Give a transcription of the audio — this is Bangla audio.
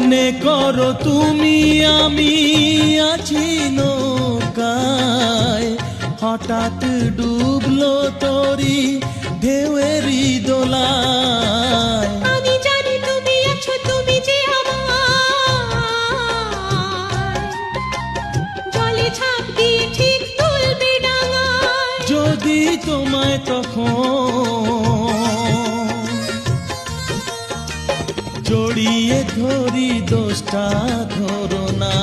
মনে করো তুমি আমি আছি নৌকায়, হঠাৎ ডুবলো তরি ঢেউয়েরই দোলায়। আমি জানি তুমি আছো, তুমি যে আমার জলে ঝাঁপ দিয়ে ঠিক তুলবে ডাঙায়। যদি তোমায় তখন জড়িয়ে ধরি, দোষটা ধরো না।